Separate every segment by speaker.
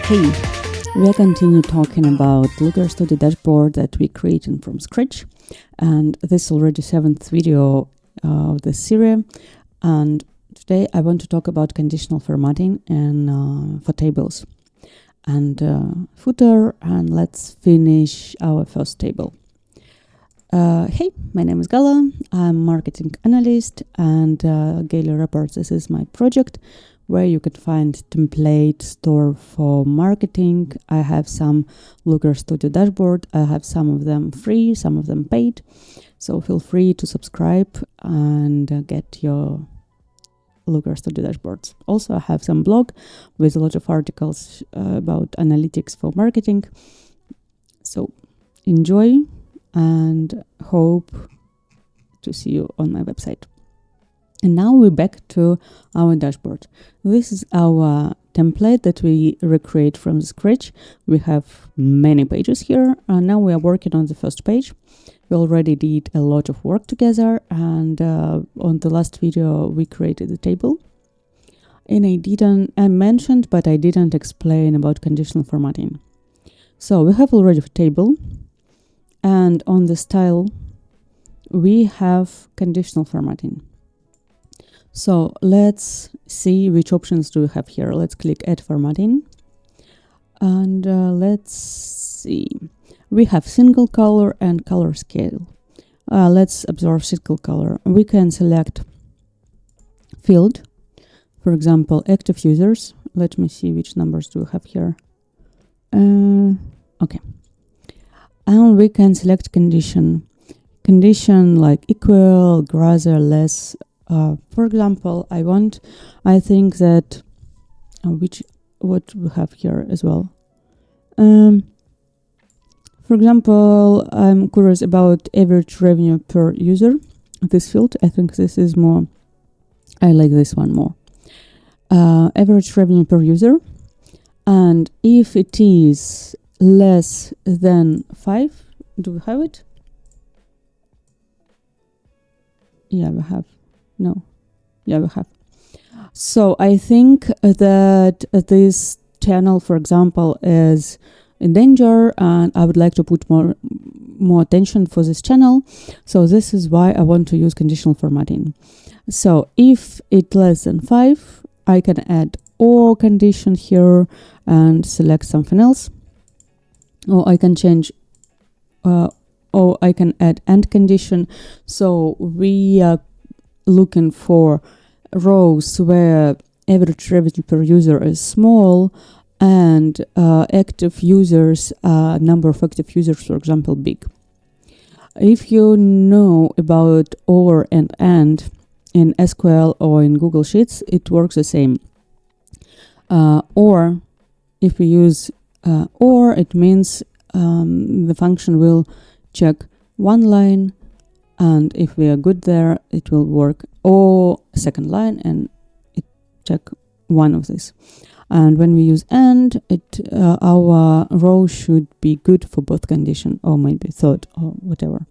Speaker 1: Hey, we'll continue talking about Looker Studio dashboard that we created from scratch, and this is already 7th video of this series. And today I want to talk about conditional formatting and for tables and footer, and let's finish our first table. Hey, my name is Gala. I'm marketing analyst, and Daily Reports, this is my project where you could find template store for marketing. I have some Looker Studio dashboard. I have some of them free, some of them paid. So feel free to subscribe and get your Looker Studio dashboards. Also, I have some blog with a lot of articles about analytics for marketing. So enjoy and hope to see you on my website. And now we're back to our dashboard. This is our template that we recreate from scratch. We have many pages here. Now we are working on the first page. We already did a lot of work together, and on the last video we created a table. And I mentioned, but I didn't explain about conditional formatting. So we have already a table, and on the style we have conditional formatting. So let's see which options do we have here. Let's click Add Formatting. And let's see. We have single color and color scale. Let's observe single color. We can select field. For example, active users. Let me see which numbers do we have here. Okay. And we can select condition. Condition like equal, greater, less. For example, I think that what we have here as well. For example, I'm curious about average revenue per user. This field, I think this is more. I like this one more. Average revenue per user, and if it is less than 5, do we have it? Yeah, we have. No. Yeah, we have. So I think that this channel, for example, is in danger, and I would like to put more attention for this channel. So this is why I want to use conditional formatting. So if it's less than 5, I can add or condition here and select something else. Or I can change or I can add and condition. So we are looking for rows where average revenue per user is small and active users, number of active users, for example, big. If you know about or and in SQL or in Google Sheets, it works the same. Or if we use or, it means the function will check one line, and if we are good there, it will work, or second line, and it check one of these. And when we use and, our row should be good for both condition, or maybe third, or whatever.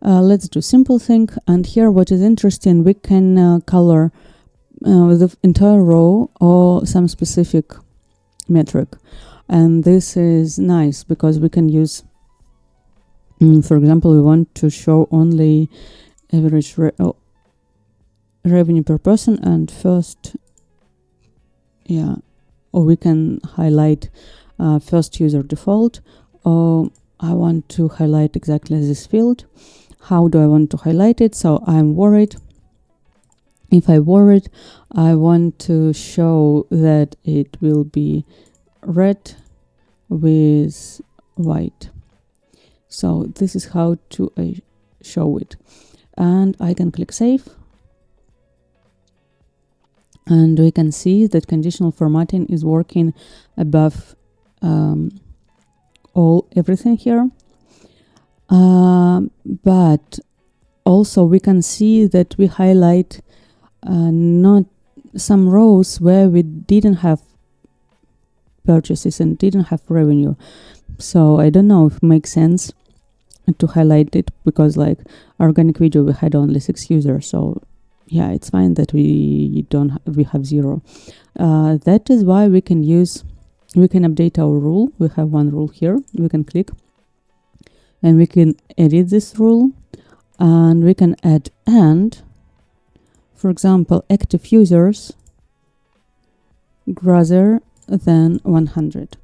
Speaker 1: Let's do simple thing. And here, what is interesting, we can color the entire row or some specific metric. And this is nice because we can use, for example, we want to show only average revenue per person and first, or we can highlight first user default, or I want to highlight exactly this field. How do I want to highlight it? So I'm worried. If I worried, I want to show that it will be red with white. So this is how to show it. And I can click Save. And we can see that conditional formatting is working above everything here. But also we can see that we highlight not some rows where we didn't have purchases and didn't have revenue. So I don't know if it makes sense to highlight it, because like organic video we had only 6 users, so yeah, it's fine that we have 0. That is why we can use we can update our rule. We have one rule here. We can click and we can edit this rule, and we can add and, for example, active users greater than 100.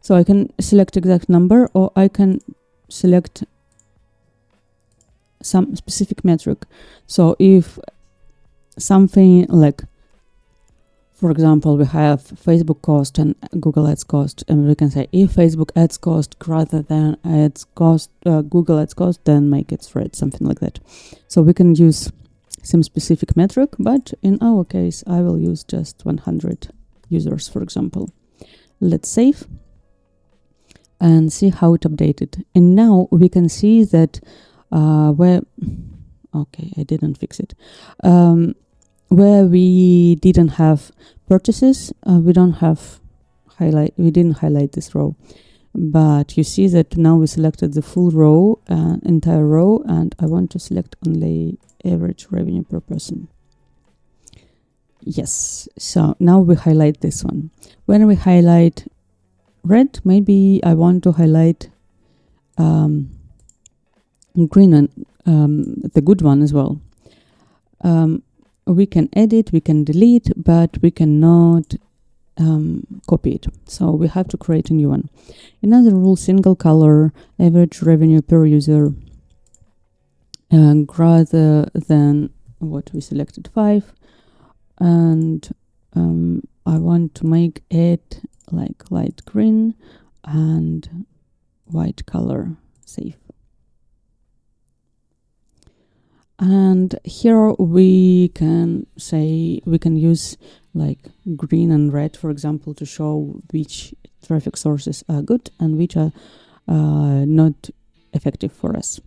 Speaker 1: So I can select exact number, or I can select some specific metric. So if something like, for example, we have Facebook cost and Google Ads cost, and we can say if Facebook Ads cost greater than Google Ads cost, then make it red, something like that. So we can use some specific metric, but in our case, I will use just 100 users, for example. Let's save and see how it updated. And now we can see that okay, I didn't fix it. Where we didn't have purchases, we didn't highlight this row. But you see that now we selected the full row, entire row, and I want to select only average revenue per person. Yes, so now we highlight this one. When we highlight red, maybe I want to highlight green and the good one as well. We can edit, we can delete, but we cannot copy it. So we have to create a new one. Another rule, single color, average revenue per user, greater than what we selected, 5. And I want to make it like light green and white color, save. And here we can say, we can use like green and red, for example, to show which traffic sources are good and which are not effective for us.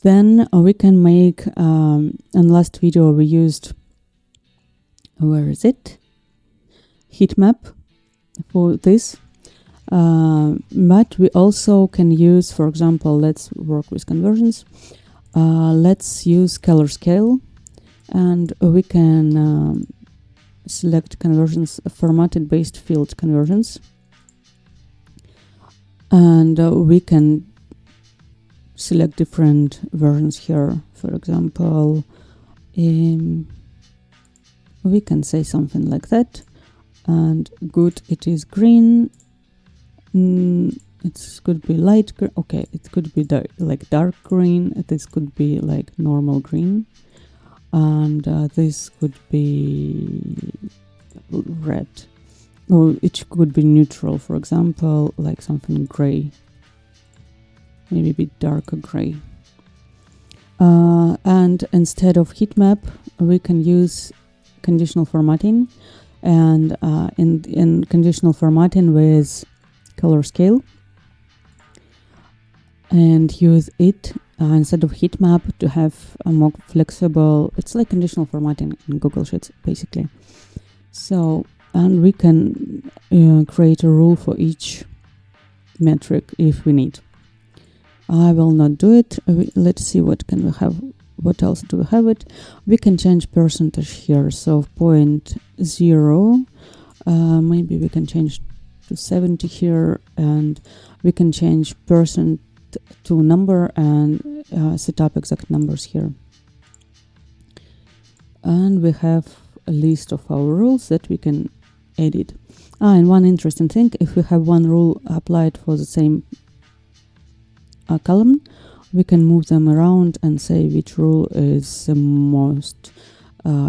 Speaker 1: Then we can make, in last video we used, where is it? Heat map for this. But we also can use, for example, let's work with conversions. Let's use color scale, and we can select conversions, formatted based field conversions, and we can select different versions here. For example, we can say something like that, and good, it is green. It could be light green. Okay, it could be like dark green. This could be like normal green, and this could be red. Or it could be neutral, for example, like something gray, maybe a bit darker gray. And instead of heat map, we can use conditional formatting, and in conditional formatting with color scale, and use it instead of heat map to have a more flexible, it's like conditional formatting in Google Sheets basically. So, and we can create a rule for each metric if we need. I will not do it. Let's see what can we have. What else do we have it? We can change percentage here. So 0.0, maybe we can change to 70 here, and we can change percent to number and set up exact numbers here. And we have a list of our rules that we can edit. And one interesting thing, if we have one rule applied for the same column, we can move them around and say which rule is the most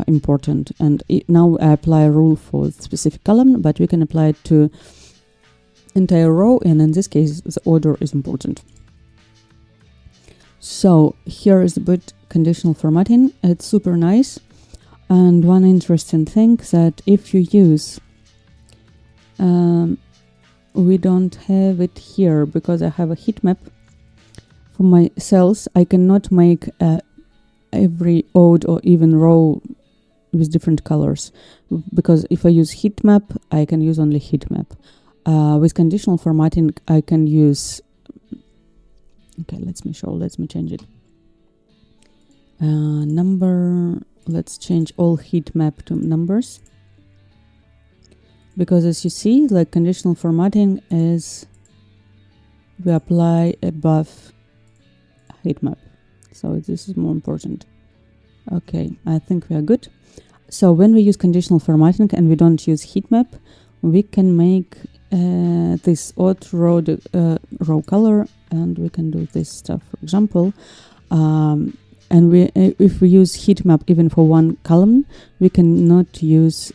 Speaker 1: important. And now I apply a rule for a specific column, but we can apply it to entire row, and in this case the order is important. So here is the bit conditional formatting. It's super nice. And one interesting thing that if you use, we don't have it here because I have a heat map for my cells. I cannot make every odd or even row with different colors, because if I use heat map, I can use only heat map. With conditional formatting, I can use, okay, let me change it. Number, let's change all heat map to numbers, because as you see, like conditional formatting is we apply above heat map, so this is more important. Okay, I think we are good. So when we use conditional formatting and we don't use heat map, we can make this odd row color, and we can do this stuff, for example. And if we use heat map even for one column, we cannot use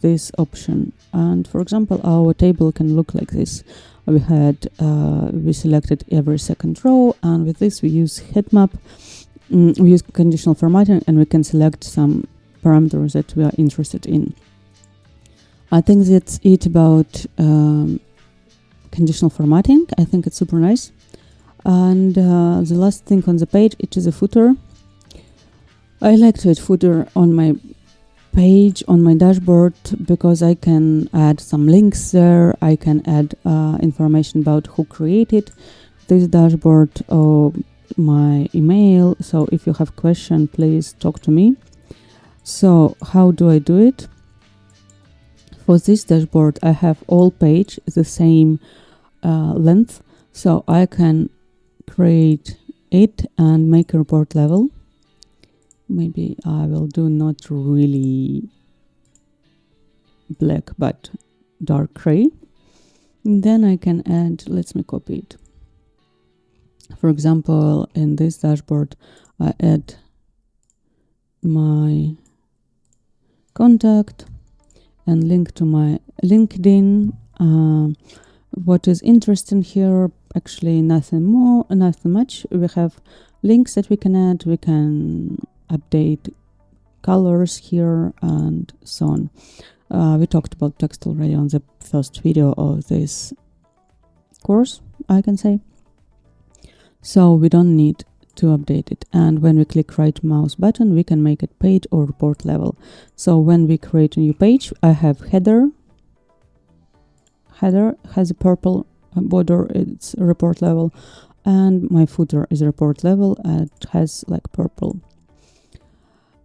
Speaker 1: this option. And for example, our table can look like this. We selected every second row, and with this we use heat map. We use conditional formatting, and we can select some parameters that we are interested in. I think that's it about conditional formatting. I think it's super nice. And the last thing on the page, it is a footer. I like to add footer on my page, on my dashboard, because I can add some links there. I can add information about who created this dashboard or my email. So if you have question, please talk to me. So how do I do it? For this dashboard, I have all page the same length, so I can create it and make a report level. Maybe I will do not really black, but dark gray. And then I can add, let me copy it. For example, in this dashboard, I add my contact and link to my LinkedIn. What is interesting here, actually nothing much. We have links that we can add. We can update colors here and so on. We talked about text already on the first video of this course, I can say. So we don't need to update it. And when we click right mouse button, we can make it page or report level. So when we create a new page, I have header has a purple border, it's a report level, and my footer is a report level, it has like purple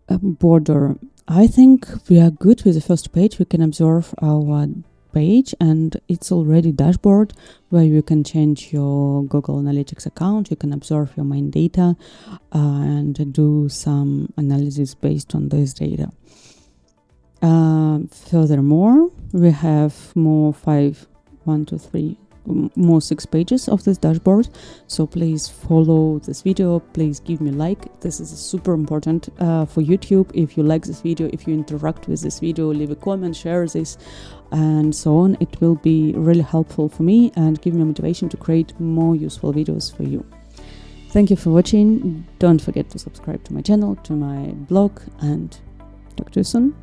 Speaker 1: border. I think we are good with the first page. We can observe our page, and it's already dashboard where you can change your Google Analytics account. You can observe your main data and do some analysis based on this data. Furthermore, we have more 6 pages of this dashboard. So please follow this video. Please give me a like. This is super important for YouTube. If you like this video, if you interact with this video, leave a comment, share this, and so on. It will be really helpful for me and give me motivation to create more useful videos for you. Thank you for watching. Don't forget to subscribe to my channel, to my blog, and talk to you soon.